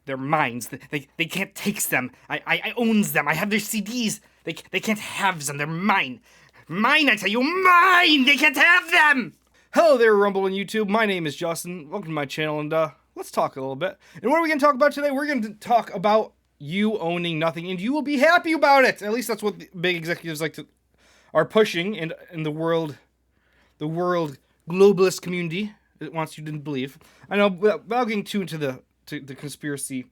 They're mine. They can't take them. I owns them. I have their CDs. They can't have them. They're mine. Mine, I tell you, mine! They can't have them! Hello there, Rumble and YouTube. My name is Justin. Welcome to my channel, and let's talk a little bit. And what are we going to talk about today? We're going to talk about you owning nothing, and you will be happy about it. At least that's what the big executives are pushing in the world globalist community. It wants you to believe. I know, without getting too into the conspiracy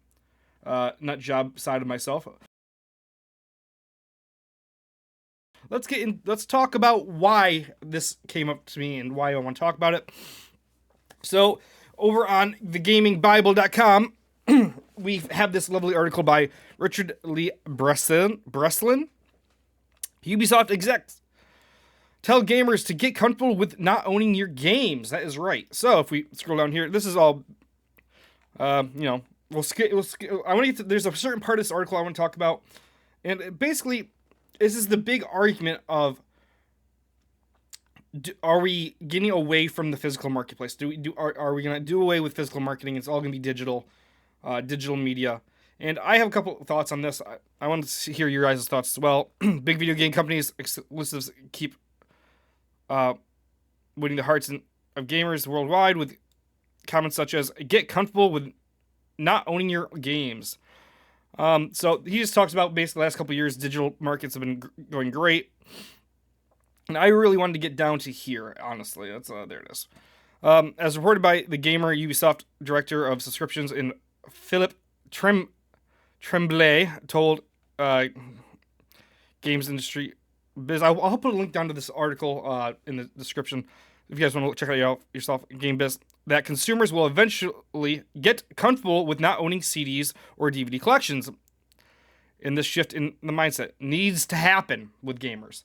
nut job side of myself. Let's talk about why this came up to me and why I want to talk about it. So, over on thegamingbible.com, we have this lovely article by Richard Lee Breslin. Ubisoft execs tell gamers to get comfortable with not owning your games. That is right. So, if we scroll down here, this is all, we'll skip. I want to get to, there's a certain part of this article I want to talk about. And basically, this is the big argument of, are we getting away from the physical marketplace? Are we going to do away with physical marketing? It's all going to be digital media. And I have a couple of thoughts on this. I want to hear your guys' thoughts as well. Big video game companies, exclusives keep winning the hearts of gamers worldwide with comments such as, get comfortable with not owning your games. So he just talks about basically the last couple of years, digital markets have been going great. And I really wanted to get down to here, honestly. That's there it is. As reported by the Gamer, Ubisoft director of subscriptions in Philip Tremblay told Games Industry Biz. I'll put a link down to this article in the description if you guys want to check it out yourself. Game Biz, that consumers will eventually get comfortable with not owning CDs or DVD collections. And this shift in the mindset needs to happen with gamers.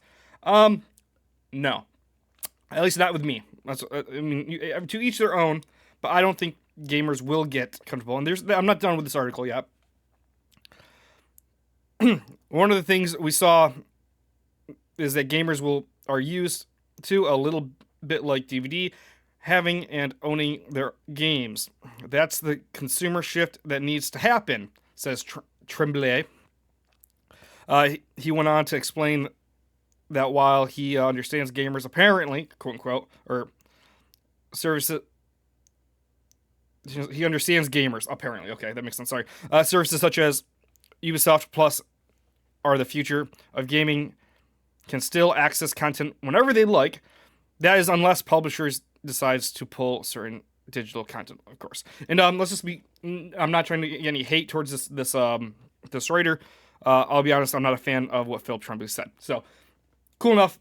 No, at least not with me. To each their own, but I don't think gamers will get comfortable. And I'm not done with this article yet. One of the things we saw is that gamers are used to a little bit like DVD, having and owning their games. That's the consumer shift that needs to happen, says Tremblay. He went on to explain that while he understands gamers apparently, quote unquote, or services, he understands gamers apparently. Okay, that makes sense. Sorry. Services such as Ubisoft Plus are the future of gaming, can still access content whenever they like. That is unless publishers decides to pull certain digital content, of course. And let's just be, I'm not trying to get any hate towards this writer. I'll be honest, I'm not a fan of what Phil Tremblay said. So, cool enough.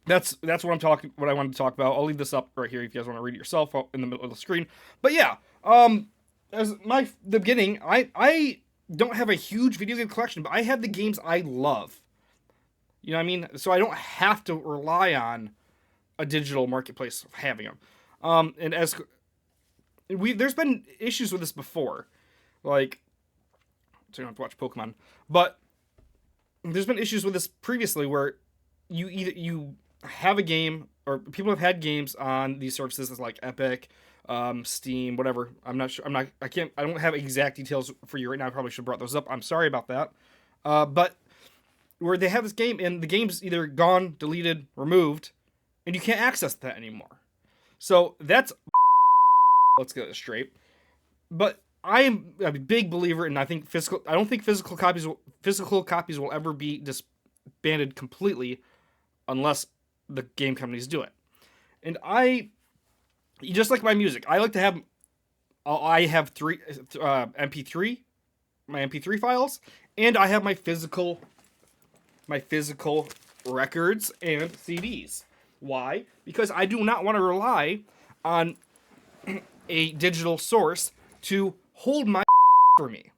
That's what I wanted to talk about. I'll leave this up right here if you guys want to read it yourself in the middle of the screen. But yeah, as the beginning, I don't have a huge video game collection, but I have the games I love. You know what I mean? So I don't have to rely on a digital marketplace of having them. And there's been issues with this before, like, so you don't have to watch Pokemon, but there's been issues with this previously where you have a game, or people have had games on these services like Epic, Steam, whatever. I'm not sure. I don't have exact details for you right now. I probably should have brought those up. I'm sorry about that. But where they have this game and the game's either gone, deleted, removed, and you can't access that anymore. So that's, let's get it straight. But I am a big believer in, I don't think physical copies will ever be disbanded completely unless the game companies do it. And just like my music, I like to have, I have three my MP3 files, and I have my physical records and CDs. Why? Because I do not want to rely on a digital source to hold my for me.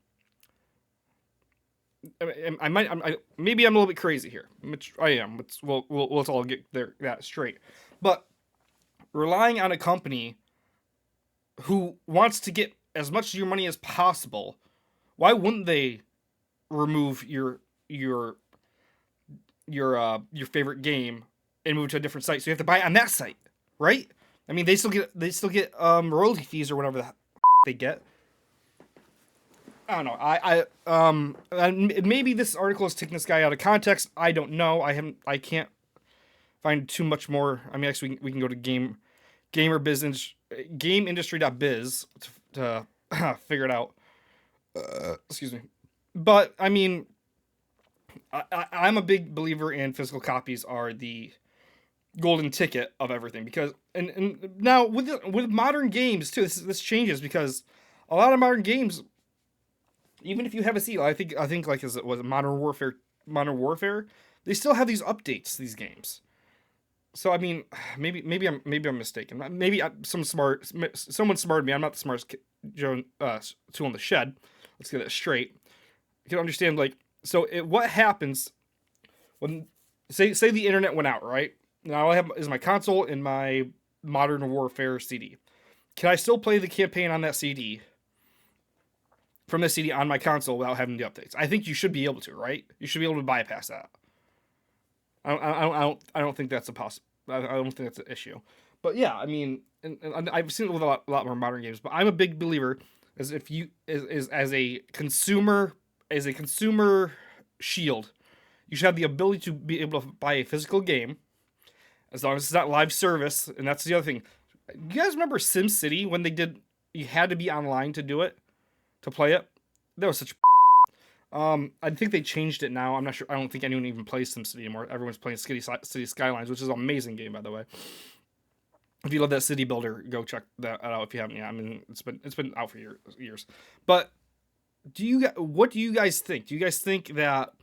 Maybe I'm a little bit crazy here. I am. Let's all get that straight. But relying on a company who wants to get as much of your money as possible, why wouldn't they remove your favorite game and move to a different site? So you have to buy it on that site, right? I mean, they still get royalty fees or whatever they get. I don't know. Maybe this article is taking this guy out of context. I don't know. I can't find too much more. I mean, actually, we can go to gamer business, GameIndustry.biz to figure it out. Excuse me. But I mean, I'm a big believer in physical copies are the golden ticket of everything because and now with modern games too, this changes because a lot of modern games, even if you have a CD, I think like as it was Modern Warfare, they still have these updates these games. So I mean, maybe I'm mistaken. Maybe someone smarted me. I'm not the smartest tool in the shed. Let's get that straight. You can understand like what happens when say the internet went out, right? Now all I have is my console and my Modern Warfare CD. Can I still play the campaign on that CD from the CD on my console without having the updates? I think you should be able to, right? You should be able to bypass that. I don't think that's a possible. I don't think that's an issue. But yeah, I mean, and I've seen it with a lot more modern games. But I'm a big believer as if you is as a consumer shield, you should have the ability to be able to buy a physical game as long as it's not live service. And that's the other thing. You guys remember SimCity when they did? You had to be online to do it, to play it. That was such. I think they changed it now. I'm not sure. I don't think anyone even plays SimCity anymore. Everyone's playing City Skylines, which is an amazing game, by the way. If you love that city builder, go check that out if you haven't. Yeah, I mean it's been out for years. But what do you guys think? Do you guys think that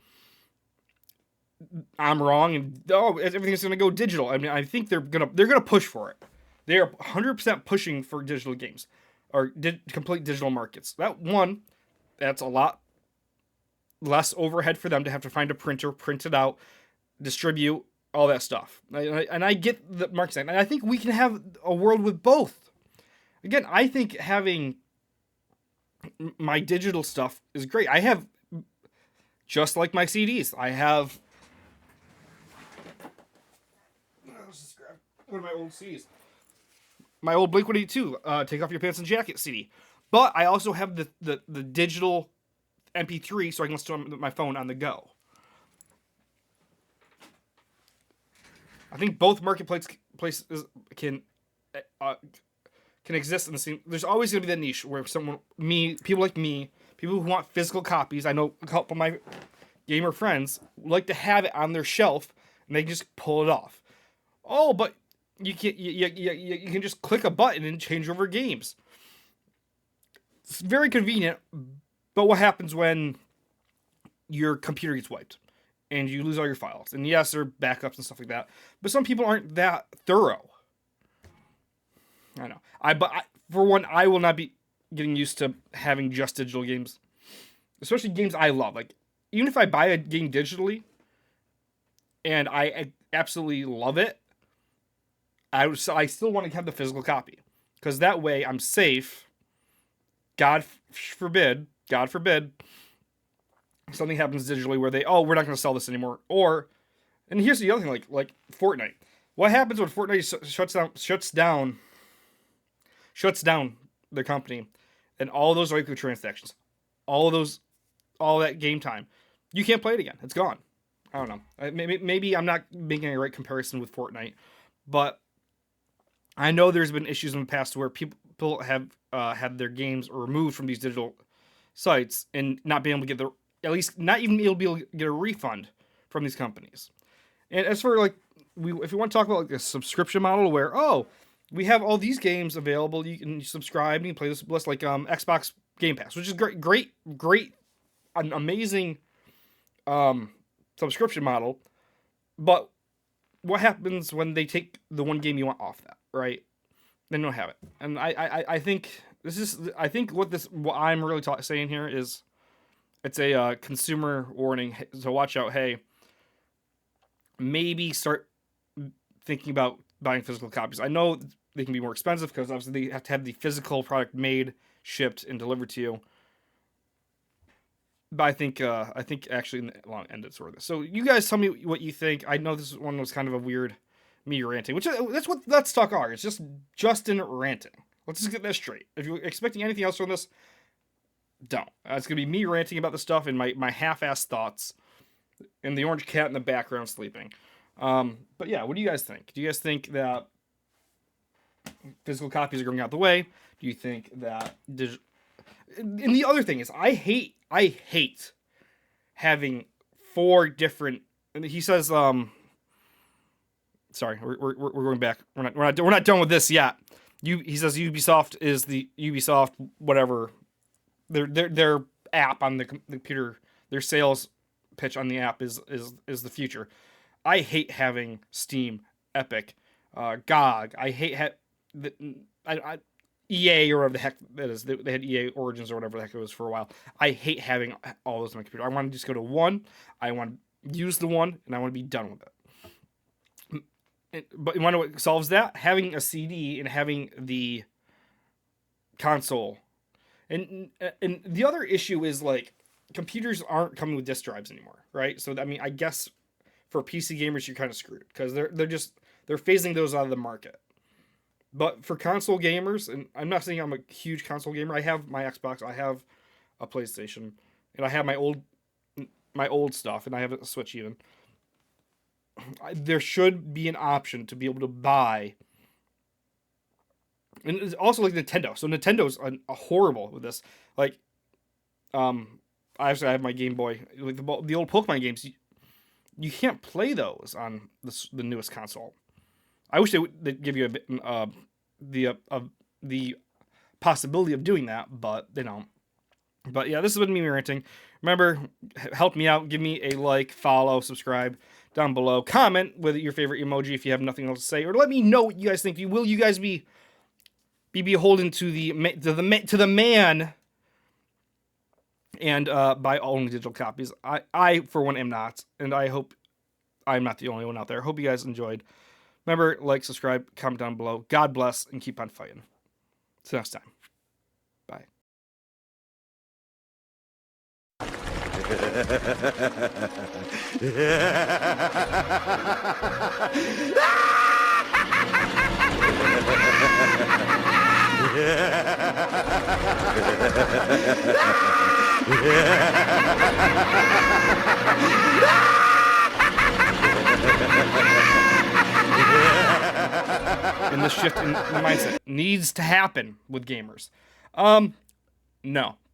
I'm wrong and everything's gonna go digital? I mean, I think they're gonna push for it. They are 100% pushing for digital games or complete digital markets. That's a lot less overhead for them to have to find a printer, print it out, distribute, all that stuff. And I get the marketing. And I think we can have a world with both. Again, I think having my digital stuff is great. I have, just like my CDs, I have. Let's just grab one of my old CDs. My old Blink-182, Take Off Your Pants and Jacket CD. But I also have the digital MP3 so I can listen to my phone on the go. I think both marketplaces can exist in the same. There's always going to be that niche where people like me, people who want physical copies. I know a couple of my gamer friends like to have it on their shelf and they can just pull it off. Oh, but you can just click a button and change over games. It's very convenient, but what happens when your computer gets wiped and you lose all your files? And yes, there are backups and stuff like that, but some people aren't that thorough. I know. For one, I will not be getting used to having just digital games, especially games I love. Like, even if I buy a game digitally and I absolutely love it, I still want to have the physical copy because that way I'm safe. God forbid, something happens digitally where we're not going to sell this anymore. And here's the other thing, like Fortnite. What happens when Fortnite shuts down their company and all those microtransactions, all that game time? You can't play it again. It's gone. I don't know. Maybe I'm not making a right comparison with Fortnite, but I know there's been issues in the past where people have had their games removed from these digital sites and not being able to get at least not even be able to get a refund from these companies. And as for if we want to talk about like a subscription model where we have all these games available, you can subscribe and you can play this list like Xbox Game Pass, which is great, an amazing subscription model. But what happens when they take the one game you want off that, right? Then you don't have it. And I think what I'm really saying here is it's a consumer warning. So watch out. Hey, maybe start thinking about buying physical copies. I know they can be more expensive because obviously they have to have the physical product made, shipped, and delivered to you. But I think actually in the long end it's worth it. So you guys tell me what you think. I know this one was kind of a weird me ranting, which that's what Let's Talk are. It's just Justin ranting. Let's just get that straight. If you're expecting anything else from this, don't. It's gonna be me ranting about the stuff and my half-assed thoughts, and the orange cat in the background sleeping. But yeah, what do you guys think? Do you guys think that physical copies are going out the way? Do you think that and the other thing is, I hate having 4 different. And he says, sorry, we're going back. We're not done with this yet. He says Ubisoft is the Ubisoft whatever their app on the computer. Their sales pitch on the app is the future. I hate having Steam, Epic, GOG. I hate EA or whatever the heck that is. They had EA Origins or whatever the heck it was for a while. I hate having all those on my computer. I want to just go to one. I want to use the one, and I want to be done with it. But you want to know what solves that? Having a CD and having the console. And the other issue is, like, computers aren't coming with disk drives anymore, right? So I mean, I guess for PC gamers you're kind of screwed because they're phasing those out of the market. But for console gamers, and I'm not saying I'm a huge console gamer. I have my Xbox, I have a PlayStation, and I have my old stuff, and I have a Switch even. There should be an option to be able to buy. And it's also like Nintendo. So Nintendo's horrible with this. Like, I have my Game Boy. Like the old Pokemon games, you can't play those on the newest console. I wish they'd give you the possibility of doing that, but they don't. But yeah, this has been me ranting. Remember, help me out. Give me a like, follow, subscribe down below. Comment with your favorite emoji if you have nothing else to say, or let me know what you guys think. Will you guys be beholden to the man and buy only digital copies? I for one am not, and I hope I'm not the only one out there. Hope you guys enjoyed. Remember, like, subscribe, comment down below. God bless, and keep on fighting. Till next time. Bye. And this shift in mindset needs to happen with gamers. No.